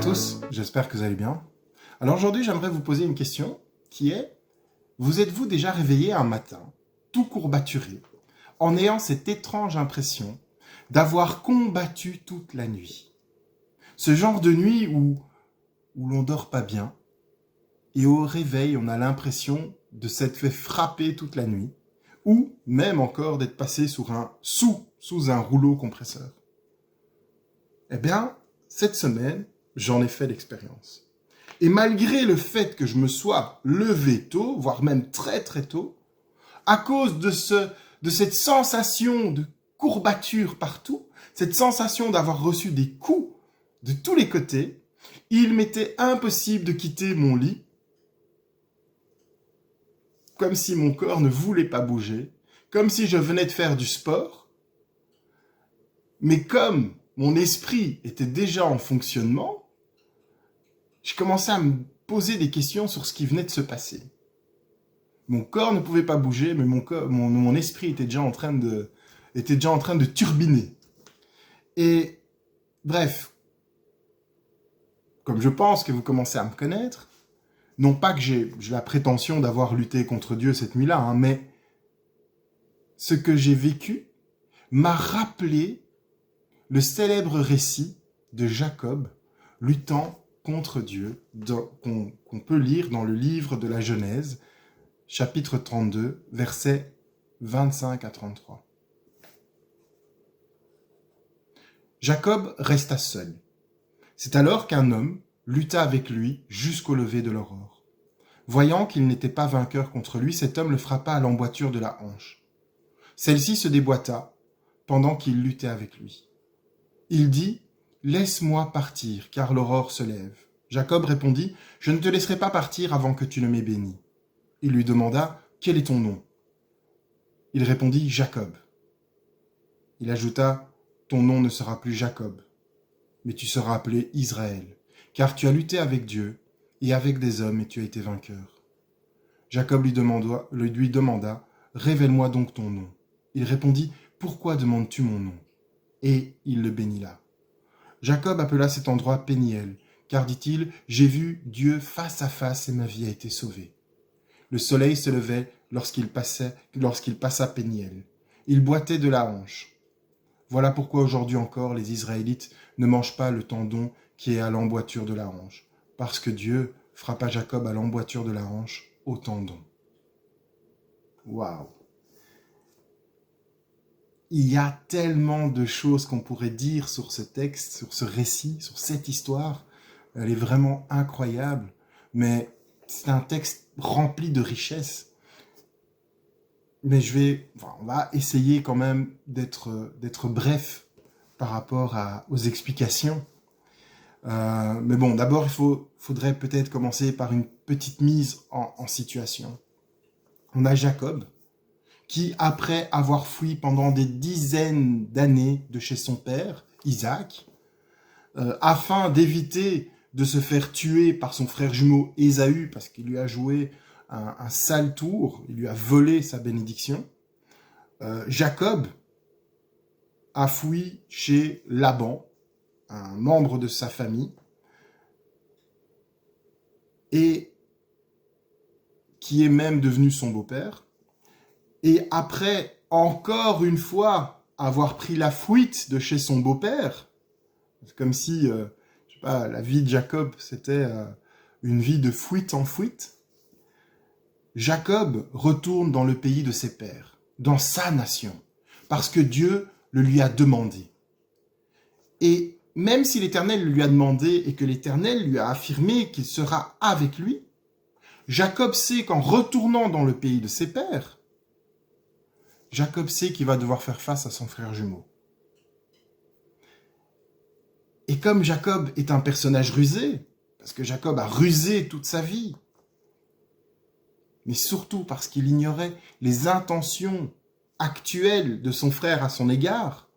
tous, j'espère que vous allez bien. Alors aujourd'hui, j'aimerais vous poser une question qui est: vous êtes-vous déjà réveillé un matin, tout courbaturé, en ayant cette étrange impression d'avoir combattu toute la nuit? Ce genre de nuit où l'on dort pas bien, et au réveil, on a l'impression de s'être fait frapper toute la nuit, ou même encore d'être passé sous un rouleau compresseur. Eh bien, cette semaine, j'en ai fait l'expérience. Et malgré le fait que je me sois levé tôt, voire même très très tôt, à cause de cette sensation de courbature partout, cette sensation d'avoir reçu des coups de tous les côtés, il m'était impossible de quitter mon lit, comme si mon corps ne voulait pas bouger, comme si je venais de faire du sport, mais comme mon esprit était déjà en fonctionnement, je commençais à me poser des questions sur ce qui venait de se passer. Mon corps ne pouvait pas bouger, mais mon esprit était déjà en train de turbiner. Et bref, comme je pense que vous commencez à me connaître, non pas que j'ai la prétention d'avoir lutté contre Dieu cette nuit-là, mais ce que j'ai vécu m'a rappelé le célèbre récit de Jacob luttant contre Dieu, qu'on peut lire dans le livre de la Genèse, chapitre 32, versets 25 à 33. Jacob resta seul. C'est alors qu'un homme lutta avec lui jusqu'au lever de l'aurore. Voyant qu'il n'était pas vainqueur contre lui, cet homme le frappa à l'emboîture de la hanche. Celle-ci se déboîta pendant qu'il luttait avec lui. Il dit: « Laisse-moi partir, car l'aurore se lève. » Jacob répondit: « Je ne te laisserai pas partir avant que tu ne m'aies béni. » Il lui demanda: « Quel est ton nom ?» Il répondit: « Jacob. » Il ajouta: « Ton nom ne sera plus Jacob, mais tu seras appelé Israël, car tu as lutté avec Dieu et avec des hommes et tu as été vainqueur. » Jacob lui demanda: « Révèle-moi donc ton nom. » Il répondit: « Pourquoi demandes-tu mon nom ?» Et il le bénit là. Jacob appela cet endroit Péniel, car, dit-il, « J'ai vu Dieu face à face et ma vie a été sauvée. » Le soleil se levait lorsqu'il passa Péniel. Il boitait de la hanche. Voilà pourquoi aujourd'hui encore les Israélites ne mangent pas le tendon qui est à l'emboîture de la hanche, parce que Dieu frappa Jacob à l'emboîture de la hanche au tendon. Waouh! Il y a tellement de choses qu'on pourrait dire sur ce texte, sur ce récit, sur cette histoire. Elle est vraiment incroyable, mais c'est un texte rempli de richesses. Mais on va essayer quand même d'être bref par rapport aux explications. Mais bon, d'abord, faudrait peut-être commencer par une petite mise en situation. On a Jacob, qui, après avoir fui pendant des dizaines d'années de chez son père, Isaac, afin d'éviter de se faire tuer par son frère jumeau Ésaü, parce qu'il lui a joué un sale tour, il lui a volé sa bénédiction, Jacob a fui chez Laban, un membre de sa famille, et qui est même devenu son beau-père. Et après, encore une fois, avoir pris la fuite de chez son beau-père, c'est comme si, je sais pas, la vie de Jacob, c'était une vie de fuite en fuite. Jacob retourne dans le pays de ses pères, dans sa nation, parce que Dieu le lui a demandé. Et même si l'Éternel lui a demandé et que l'Éternel lui a affirmé qu'il sera avec lui, Jacob sait qu'en retournant dans le pays de ses pères, Jacob sait qu'il va devoir faire face à son frère jumeau. Et comme Jacob est un personnage rusé, parce que Jacob a rusé toute sa vie, mais surtout parce qu'il ignorait les intentions actuelles de son frère à son égard,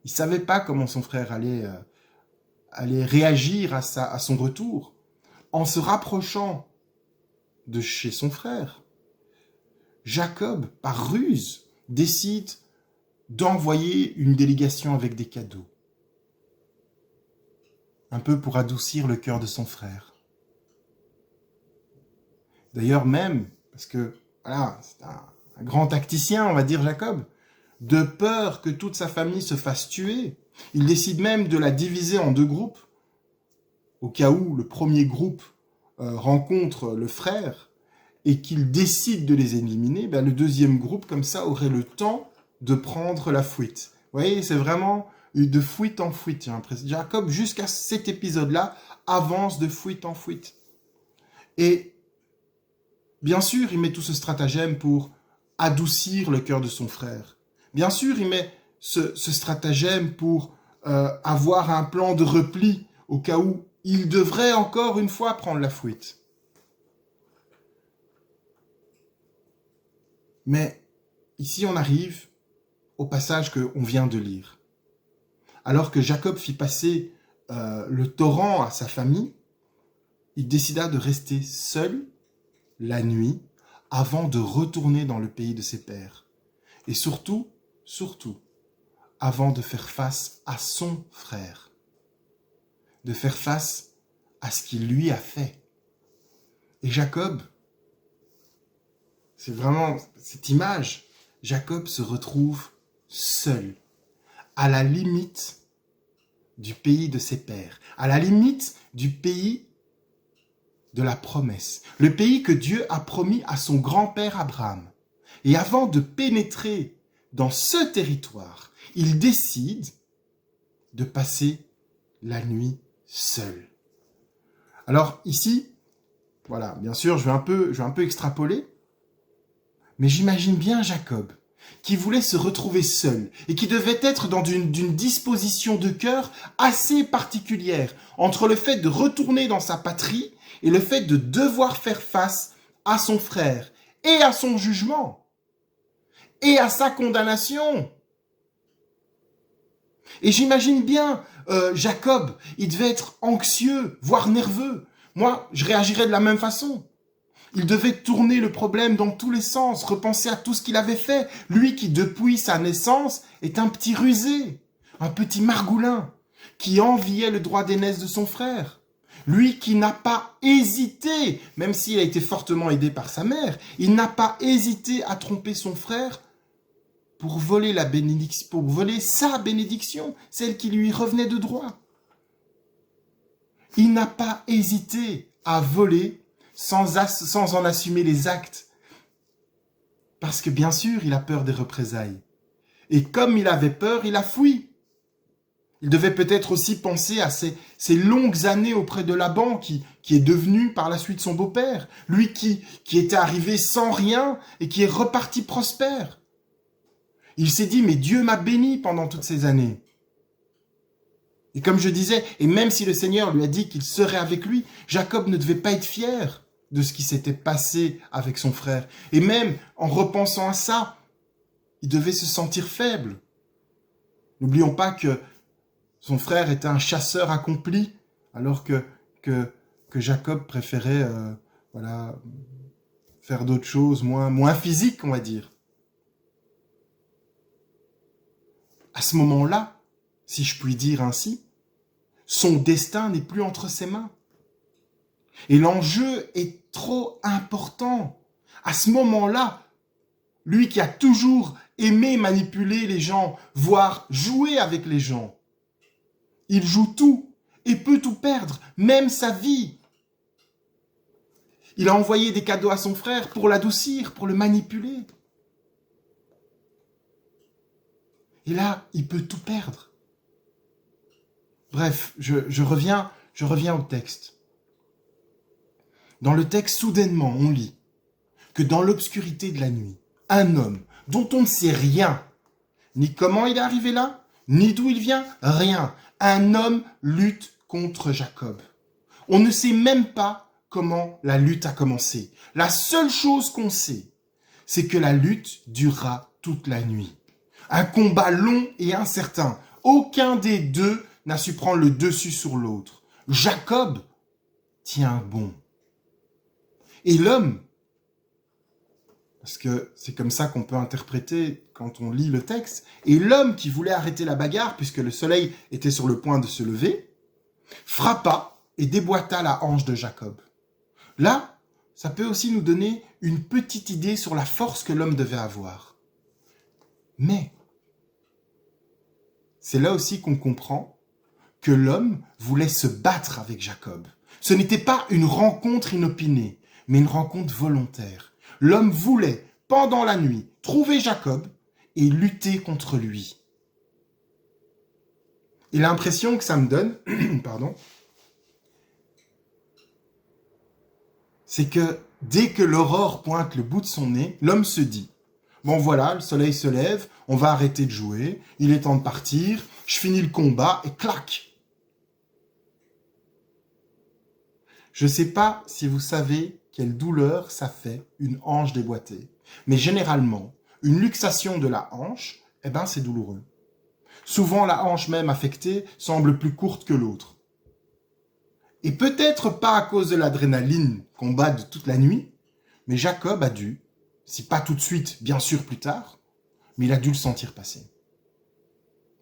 il ne savait pas comment son frère allait réagir à son retour. En se rapprochant de chez son frère, Jacob, par ruse, décide d'envoyer une délégation avec des cadeaux. un peu pour adoucir le cœur de son frère. D'ailleurs même, parce que voilà, c'est un grand tacticien, on va dire Jacob, de peur que toute sa famille se fasse tuer, il décide même de la diviser en deux groupes, au cas où le premier groupe rencontre le frère et qu'il décide de les éliminer, ben le deuxième groupe, comme ça, aurait le temps de prendre la fuite. Vous voyez, c'est vraiment de fuite en fuite. J'ai l'impression. Jacob, jusqu'à cet épisode-là, avance de fuite en fuite. Et bien sûr, il met tout ce stratagème pour adoucir le cœur de son frère. Bien sûr, il met ce stratagème pour avoir un plan de repli au cas où il devrait encore une fois prendre la fuite. Mais ici, on arrive au passage qu'on vient de lire. Alors que Jacob fit passer le torrent à sa famille, il décida de rester seul la nuit avant de retourner dans le pays de ses pères. Et surtout, avant de faire face à son frère. De faire face à ce qu'il lui a fait. Et Jacob, c'est vraiment cette image, Jacob se retrouve seul, à la limite du pays de ses pères, à la limite du pays de la promesse, le pays que Dieu a promis à son grand-père Abraham. Et avant de pénétrer dans ce territoire, il décide de passer la nuit seul. Alors ici, voilà, bien sûr, je vais un peu extrapoler, mais j'imagine bien Jacob, qui voulait se retrouver seul et qui devait être dans d'une disposition de cœur assez particulière entre le fait de retourner dans sa patrie et le fait de devoir faire face à son frère et à son jugement et à sa condamnation. Et j'imagine bien Jacob, il devait être anxieux, voire nerveux. Moi, je réagirais de la même façon. Il devait tourner le problème dans tous les sens, repenser à tout ce qu'il avait fait. Lui qui, depuis sa naissance, est un petit rusé, un petit margoulin, qui enviait le droit d'aînesse de son frère. Lui qui n'a pas hésité, même s'il a été fortement aidé par sa mère, il n'a pas hésité à tromper son frère pour voler la bénédiction, pour voler sa bénédiction, celle qui lui revenait de droit. Il n'a pas hésité à voler sans en assumer les actes. Parce que bien sûr, il a peur des représailles. Et comme il avait peur, il a fui. Il devait peut-être aussi penser à ces longues années auprès de Laban, qui est devenu par la suite son beau-père. Lui qui était arrivé sans rien et qui est reparti prospère. Il s'est dit, mais Dieu m'a béni pendant toutes ces années. Et comme je disais, et même si le Seigneur lui a dit qu'il serait avec lui, Jacob ne devait pas être fier de ce qui s'était passé avec son frère. Et même en repensant à ça, il devait se sentir faible. N'oublions pas que son frère était un chasseur accompli, alors que Jacob préférait faire d'autres choses moins physiques, on va dire. À ce moment-là, si je puis dire ainsi, son destin n'est plus entre ses mains. Et l'enjeu est trop important. À ce moment-là, lui qui a toujours aimé manipuler les gens, voire jouer avec les gens, il joue tout et peut tout perdre, même sa vie. Il a envoyé des cadeaux à son frère pour l'adoucir, pour le manipuler. Et là, il peut tout perdre. Bref, je reviens au texte. Dans le texte, soudainement, on lit que dans l'obscurité de la nuit, un homme dont on ne sait rien, ni comment il est arrivé là, ni d'où il vient, rien. Un homme lutte contre Jacob. On ne sait même pas comment la lutte a commencé. La seule chose qu'on sait, c'est que la lutte durera toute la nuit. Un combat long et incertain. Aucun des deux n'a su prendre le dessus sur l'autre. Jacob tient bon. Et l'homme, parce que c'est comme ça qu'on peut interpréter quand on lit le texte, et l'homme qui voulait arrêter la bagarre, puisque le soleil était sur le point de se lever, frappa et déboîta la hanche de Jacob. Là, ça peut aussi nous donner une petite idée sur la force que l'homme devait avoir. Mais c'est là aussi qu'on comprend que l'homme voulait se battre avec Jacob. Ce n'était pas une rencontre inopinée, mais une rencontre volontaire. L'homme voulait, pendant la nuit, trouver Jacob et lutter contre lui. Et l'impression que ça me donne, pardon, c'est que dès que l'aurore pointe le bout de son nez, l'homme se dit « Bon voilà, le soleil se lève, on va arrêter de jouer, il est temps de partir, je finis le combat et clac !» Je ne sais pas si vous savez quelle douleur ça fait une hanche déboîtée, mais généralement, une luxation de la hanche, c'est douloureux. Souvent, la hanche même affectée semble plus courte que l'autre. Et peut-être pas à cause de l'adrénaline qu'on bat de toute la nuit, mais Jacob a dû, si pas tout de suite, bien sûr plus tard, mais il a dû le sentir passer.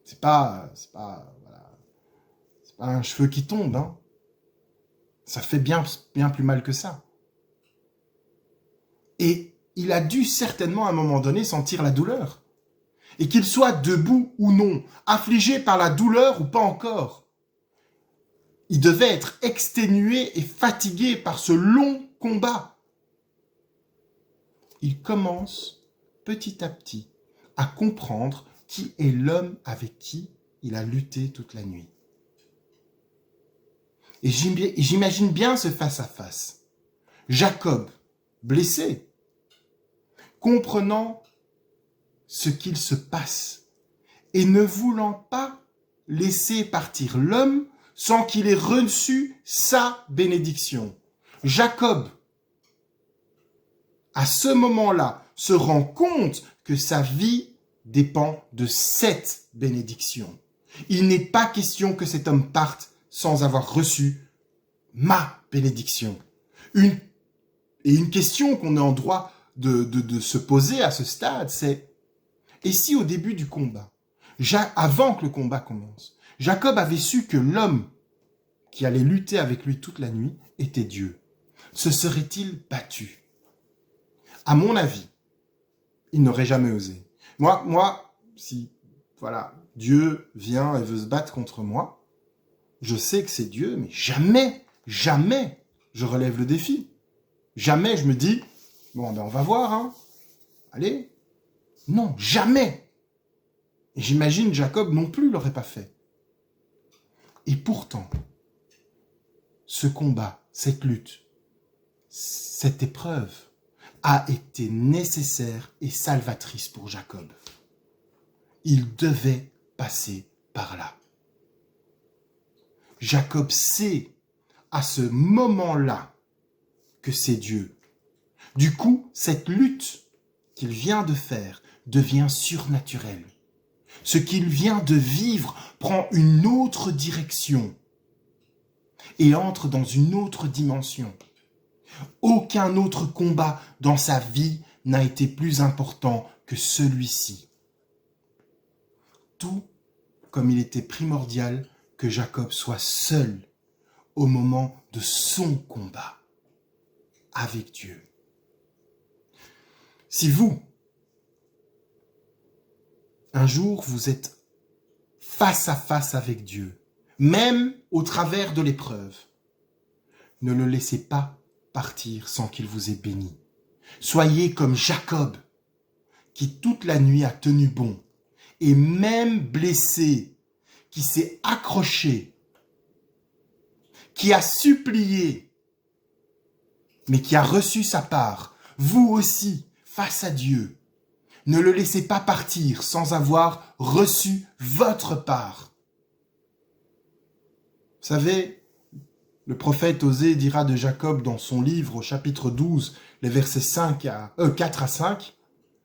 C'est pas un cheveu qui tombe, hein. Ça fait bien plus mal que ça. Et il a dû certainement à un moment donné sentir la douleur. Et qu'il soit debout ou non, affligé par la douleur ou pas encore, il devait être exténué et fatigué par ce long combat. Il commence petit à petit à comprendre qui est l'homme avec qui il a lutté toute la nuit. Et j'imagine bien ce face-à-face. Jacob, blessé, comprenant ce qu'il se passe et ne voulant pas laisser partir l'homme sans qu'il ait reçu sa bénédiction. Jacob, à ce moment-là, se rend compte que sa vie dépend de cette bénédiction. Il n'est pas question que cet homme parte sans avoir reçu ma bénédiction. Une question qu'on est en droit de se poser à ce stade, c'est: et si au début du combat, avant que le combat commence, Jacob avait su que l'homme qui allait lutter avec lui toute la nuit était Dieu, se serait-il battu? À mon avis, il n'aurait jamais osé. Moi, si Dieu vient et veut se battre contre moi, je sais que c'est Dieu, mais jamais je relève le défi. Jamais je me dis, bon, on va voir, hein. Allez. Non, jamais. Et j'imagine Jacob non plus l'aurait pas fait. Et pourtant, ce combat, cette lutte, cette épreuve a été nécessaire et salvatrice pour Jacob. Il devait passer par là. Jacob sait à ce moment-là que c'est Dieu. Du coup, cette lutte qu'il vient de faire devient surnaturelle. Ce qu'il vient de vivre prend une autre direction et entre dans une autre dimension. Aucun autre combat dans sa vie n'a été plus important que celui-ci. Tout comme il était primordial que Jacob soit seul au moment de son combat avec Dieu. Si vous, un jour, vous êtes face à face avec Dieu, même au travers de l'épreuve, ne le laissez pas partir sans qu'il vous ait béni. Soyez comme Jacob, qui toute la nuit a tenu bon, et même blessé, qui s'est accroché, qui a supplié, mais qui a reçu sa part. Vous aussi, face à Dieu, ne le laissez pas partir sans avoir reçu votre part. Vous savez, le prophète Osée dira de Jacob dans son livre au chapitre 12, les versets 4 à 5,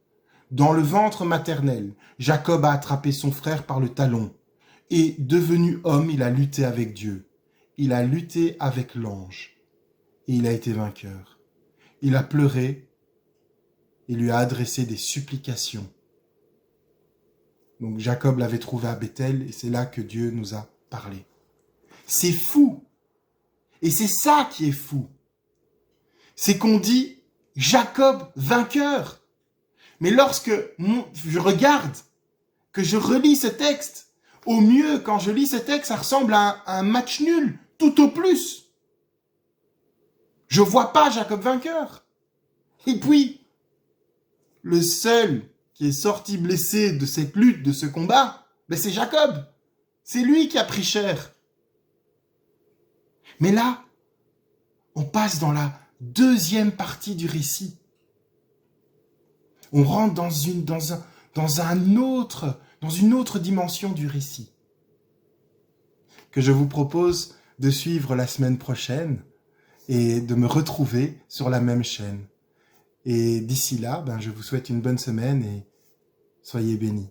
« Dans le ventre maternel, Jacob a attrapé son frère par le talon, et devenu homme, il a lutté avec Dieu. Il a lutté avec l'ange, et il a été vainqueur. Il a pleuré, il lui a adressé des supplications. » Donc Jacob l'avait trouvé à Bethel, et c'est là que Dieu nous a parlé. C'est fou. Et c'est ça qui est fou. C'est qu'on dit Jacob vainqueur. Mais lorsque je regarde, que je relis ce texte, au mieux, quand je lis ce texte, ça ressemble à un match nul, tout au plus. Je vois pas Jacob vainqueur. Et puis, le seul qui est sorti blessé de cette lutte, de ce combat, ben c'est Jacob. C'est lui qui a pris cher. Mais là, on passe dans la deuxième partie du récit. On rentre dans une autre dimension du récit, que je vous propose de suivre la semaine prochaine et de me retrouver sur la même chaîne. Et d'ici là, je vous souhaite une bonne semaine et soyez bénis.